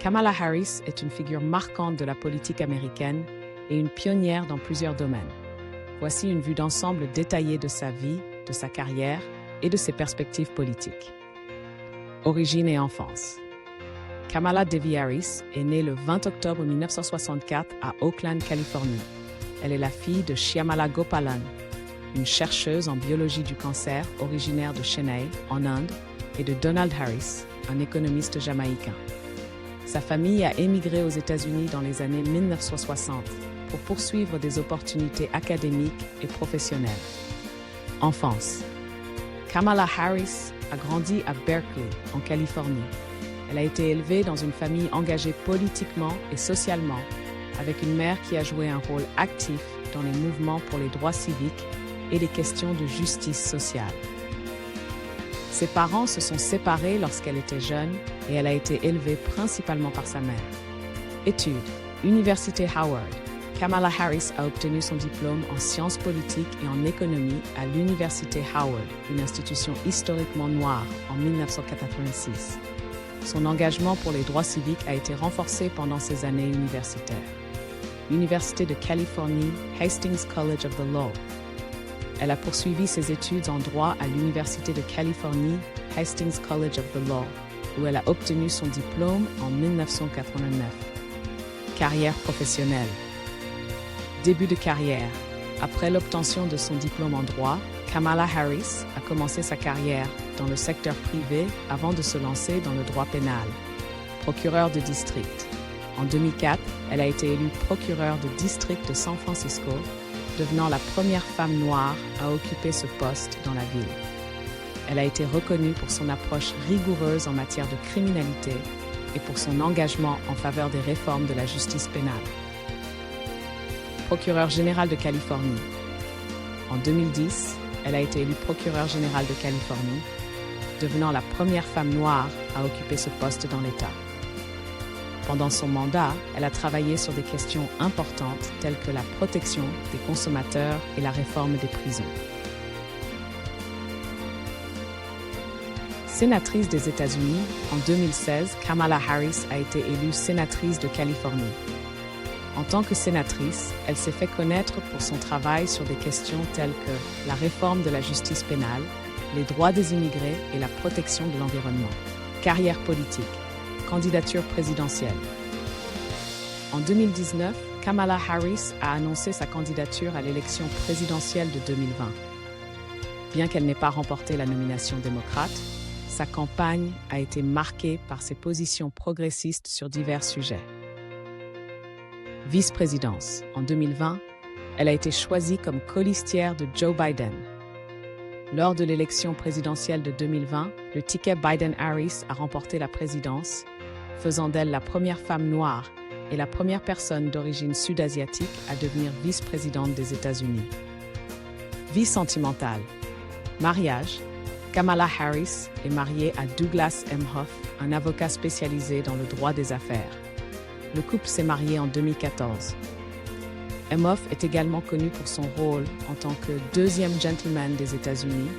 Kamala Harris est une figure marquante de la politique américaine et une pionnière dans plusieurs domaines. Voici une vue d'ensemble détaillée de sa vie, de sa carrière et de ses perspectives politiques. Origine et enfance. Kamala Devi Harris est née le 20 octobre 1964 à Oakland, Californie. Elle est la fille de Shyamala Gopalan, une chercheuse en biologie du cancer originaire de Chennai, en Inde, et de Donald Harris, un économiste jamaïcain. Sa famille a émigré aux États-Unis dans les années 1960 pour poursuivre des opportunités académiques et professionnelles. Enfance. Kamala Harris a grandi à Berkeley, en Californie. Elle a été élevée dans une famille engagée politiquement et socialement, avec une mère qui a joué un rôle actif dans les mouvements pour les droits civiques et les questions de justice sociale. Ses parents se sont séparés lorsqu'elle était jeune et elle a été élevée principalement par sa mère. Études. Université Howard. Kamala Harris a obtenu son diplôme en sciences politiques et en économie à l'Université Howard, une institution historiquement noire, en 1986. Son engagement pour les droits civiques a été renforcé pendant ses années universitaires. L'Université de Californie, Hastings College of the Law. Elle a poursuivi ses études en droit à l'Université de Californie, Hastings College of the Law, où elle a obtenu son diplôme en 1989. Carrière professionnelle. Début de carrière. Après l'obtention de son diplôme en droit, Kamala Harris a commencé sa carrière dans le secteur privé avant de se lancer dans le droit pénal. Procureure de district. En 2004, elle a été élue procureure de district de San Francisco, devenant la première femme noire à occuper ce poste dans la ville. Elle a été reconnue pour son approche rigoureuse en matière de criminalité et pour son engagement en faveur des réformes de la justice pénale. Procureure générale de Californie. En 2010, elle a été élue procureure générale de Californie, devenant la première femme noire à occuper ce poste dans l'État. Pendant son mandat, elle a travaillé sur des questions importantes telles que la protection des consommateurs et la réforme des prisons. Sénatrice des États-Unis, en 2016, Kamala Harris a été élue sénatrice de Californie. En tant que sénatrice, elle s'est fait connaître pour son travail sur des questions telles que la réforme de la justice pénale, les droits des immigrés et la protection de l'environnement. Carrière politique. Candidature présidentielle. En 2019, Kamala Harris a annoncé sa candidature à l'élection présidentielle de 2020. Bien qu'elle n'ait pas remporté la nomination démocrate, sa campagne a été marquée par ses positions progressistes sur divers sujets. Vice-présidence. En 2020, elle a été choisie comme colistière de Joe Biden. Lors de l'élection présidentielle de 2020, le ticket Biden-Harris a remporté la présidence, faisant d'elle la première femme noire et la première personne d'origine sud-asiatique à devenir vice-présidente des États-Unis. Vie sentimentale. Mariage. Kamala Harris est mariée à Douglas Emhoff, un avocat spécialisé dans le droit des affaires. Le couple s'est marié en 2014. Emhoff est également connu pour son rôle en tant que deuxième gentleman des États-Unis,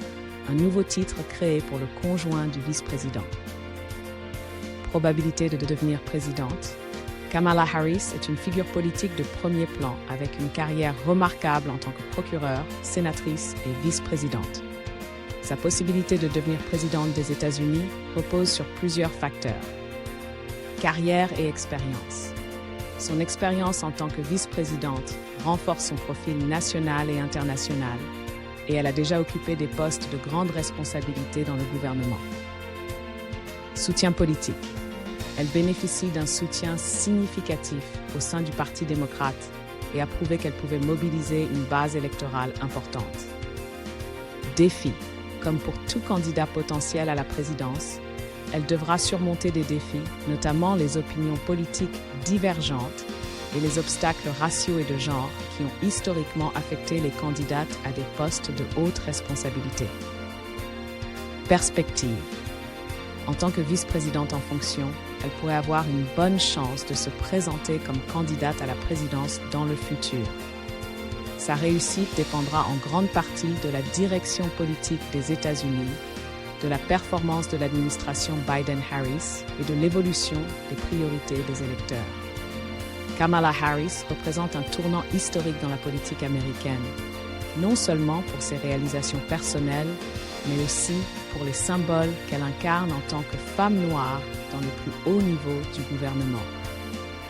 un nouveau titre créé pour le conjoint du vice-président. Probabilité de devenir présidente. Kamala Harris est une figure politique de premier plan avec une carrière remarquable en tant que procureure, sénatrice et vice-présidente. Sa possibilité de devenir présidente des États-Unis repose sur plusieurs facteurs. Carrière et expérience. Son expérience en tant que vice-présidente renforce son profil national et international, et elle a déjà occupé des postes de grande responsabilité dans le gouvernement. Soutien politique. Elle bénéficie d'un soutien significatif au sein du Parti démocrate et a prouvé qu'elle pouvait mobiliser une base électorale importante. Défis. Comme pour tout candidat potentiel à la présidence, elle devra surmonter des défis, notamment les opinions politiques divergentes et les obstacles raciaux et de genre qui ont historiquement affecté les candidates à des postes de haute responsabilité. Perspective. En tant que vice-présidente en fonction, elle pourrait avoir une bonne chance de se présenter comme candidate à la présidence dans le futur. Sa réussite dépendra en grande partie de la direction politique des États-Unis de la performance de l'administration Biden-Harris et de l'évolution des priorités des électeurs. Kamala Harris représente un tournant historique dans la politique américaine, non seulement pour ses réalisations personnelles, mais aussi pour les symboles qu'elle incarne en tant que femme noire dans les plus hauts niveaux du gouvernement.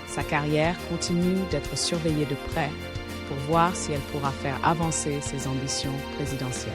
Sa carrière continue d'être surveillée de près pour voir si elle pourra faire avancer ses ambitions présidentielles.